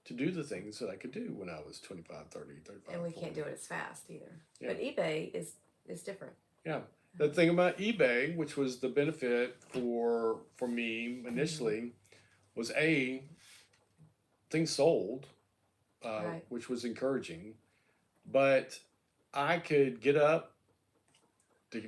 to do the things that I could do when I was 25, 30, 35, And we 40. can't do it as fast either. Yeah. But eBay is different. Yeah. The thing about eBay, which was the benefit for me initially, was things sold, Right. which was encouraging, but I could get up to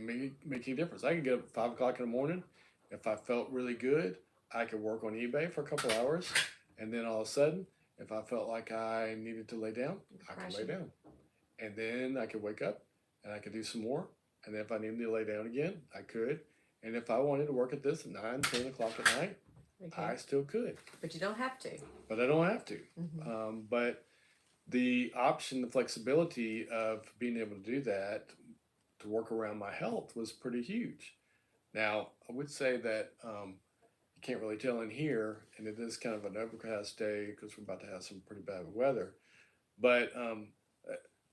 make a difference. I could get up at 5 o'clock in the morning. If I felt really good, I could work on eBay for a couple hours, and then all of a sudden, if I felt like I needed to lay down, I could lay down, and then I could wake up and I could do some more. And then if I needed to lay down again, I could. And if I wanted to work at this at 9, 10 o'clock at night, Okay. I still could. But you don't have to. But I don't have to. Mm-hmm. But the option, the flexibility of being able to do that to work around my health was pretty huge. Now, I would say that you can't really tell in here, and it is kind of an overcast day because we're about to have some pretty bad weather. But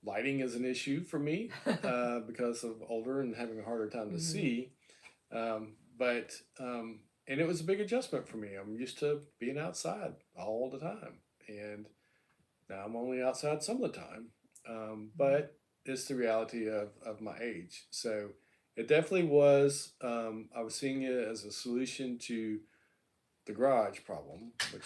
lighting is an issue for me because of older and having a harder time to see. But and it was a big adjustment for me. I'm used to being outside all the time, and now I'm only outside some of the time. But it's the reality of my age. So it definitely was. I was seeing it as a solution to the garage problem, which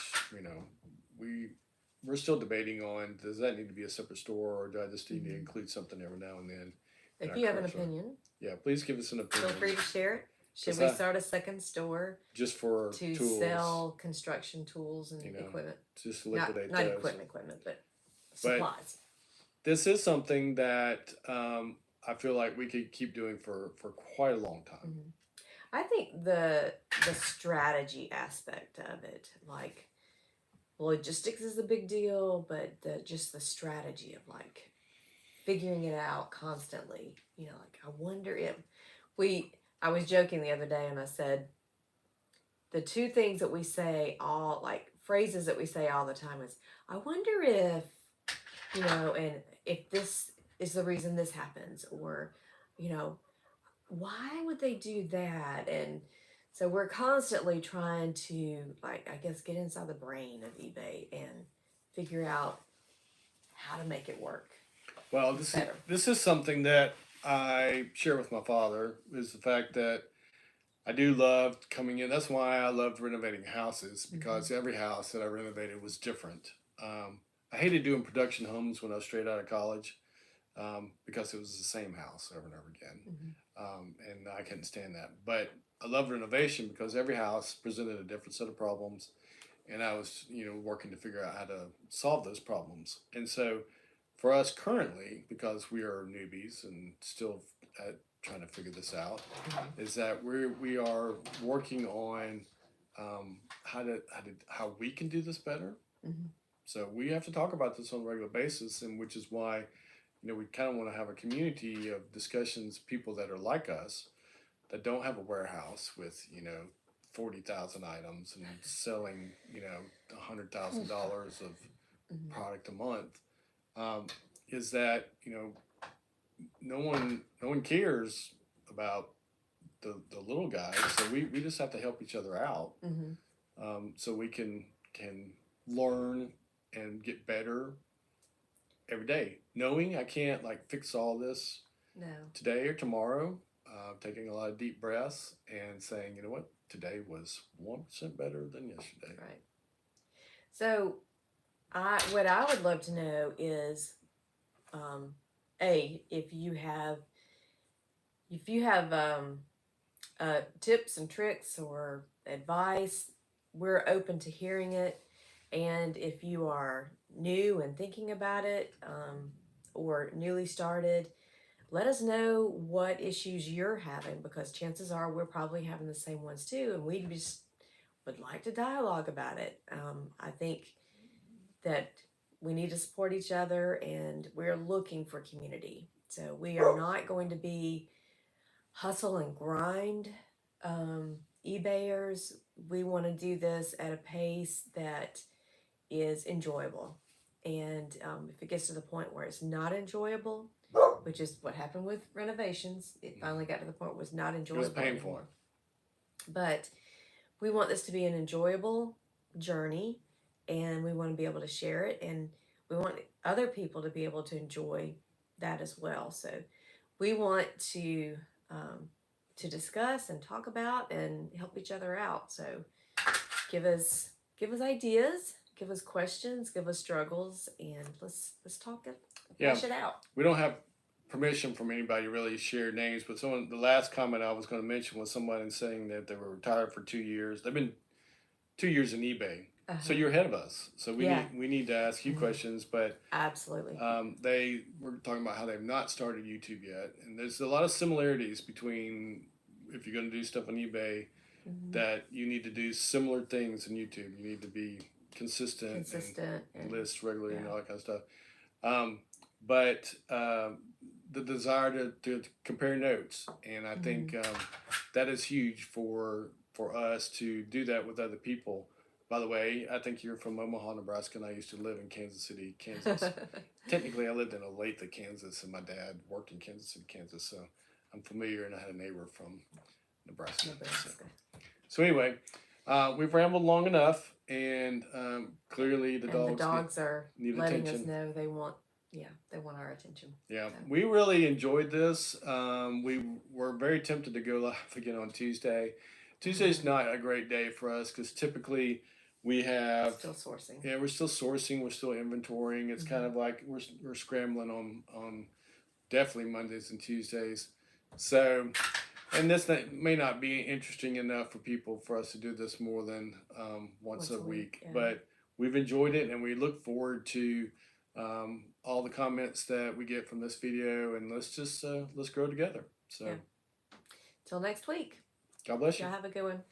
we're still debating on. Does that need to be a separate store, or do I just need to include something every now and then? If you have an opinion, yeah, please give us an opinion. feel free to share it. Should we start a second store just for to tools, sell construction tools and equipment? just liquidate not those. equipment, but supplies. This is something that I feel like we could keep doing for quite a long time. I think the strategy aspect of it, like logistics is a big deal, but just the strategy of like figuring it out constantly. Like I wonder if I was joking the other day and I said the two things that we say all, like phrases that we say all the time is, I wonder if, and if this is the reason this happens, or, why would they do that? And so we're constantly trying to, like, I guess, get inside the brain of eBay and figure out how to make it work. Well, this is something that I share with my father, is the fact that I do love coming in. That's why I loved renovating houses, because every house that I renovated was different. I hated doing production homes when I was straight out of college because it was the same house over and over again. And I couldn't stand that. But I love renovation because every house presented a different set of problems. And I was, working to figure out how to solve those problems. And so for us currently, because we are newbies and still trying to figure this out, is that we are working on how we can do this better. So we have to talk about this on a regular basis, and which is why we kind of want to have a community of discussions, people that are like us, that don't have a warehouse with 40,000 items and selling $100,000 of product a month. Is that no one cares about the little guys, so we just have to help each other out, so we can learn and get better every day, knowing I can't fix all this today or tomorrow. Taking a lot of deep breaths and saying, you know what, today was 1% better than yesterday. Right. So what I would love to know is if you have tips and tricks or advice, we're open to hearing it. And if you are new and thinking about it, or newly started, let us know what issues you're having, because chances are we're probably having the same ones too, and we just would like to dialogue about it. I think that we need to support each other, and we're looking for community. So we are not going to be hustle and grind eBayers. We want to do this at a pace that is enjoyable. And if it gets to the point where it's not enjoyable, which is what happened with renovations, it finally got to the point where it's not enjoyable. It was painful. Anymore. But we want this to be an enjoyable journey, and we want to be able to share it, and we want other people to be able to enjoy that as well. So we want to discuss and talk about and help each other out. So give us ideas, give us questions, give us struggles, and let's talk it, flesh it out. We don't have permission from anybody to really share names, but the last comment I was going to mention was someone saying that they were retired for 2 years. They've been 2 years in eBay. So you're ahead of us. So we need to ask you questions, but absolutely. They were talking about how they've not started YouTube yet, and there's a lot of similarities between if you're going to do stuff on eBay, that you need to do similar things in YouTube. You need to be consistent and list regularly and all that kind of stuff. But the desire to compare notes, and I think that is huge for us to do that with other people. By the way, I think you're from Omaha, Nebraska, and I used to live in Kansas City, Kansas. Technically, I lived in Olathe, Kansas, and my dad worked in Kansas City, Kansas, so I'm familiar, and I had a neighbor from Nebraska. So anyway, we've rambled long enough, and clearly the dogs are need letting attention. us know they want our attention. Yeah, so we really enjoyed this. We were very tempted to go live again on Tuesday. Tuesday's not a great day for us because typically we have still sourcing. Yeah, we're still sourcing. We're still inventorying. It's kind of like we're scrambling on definitely Mondays and Tuesdays. So, and this may not be interesting enough for people for us to do this more than once a week. Yeah. But we've enjoyed it, and we look forward to all the comments that we get from this video, and let's grow together. So, till next week. God bless you. Y'all have a good one.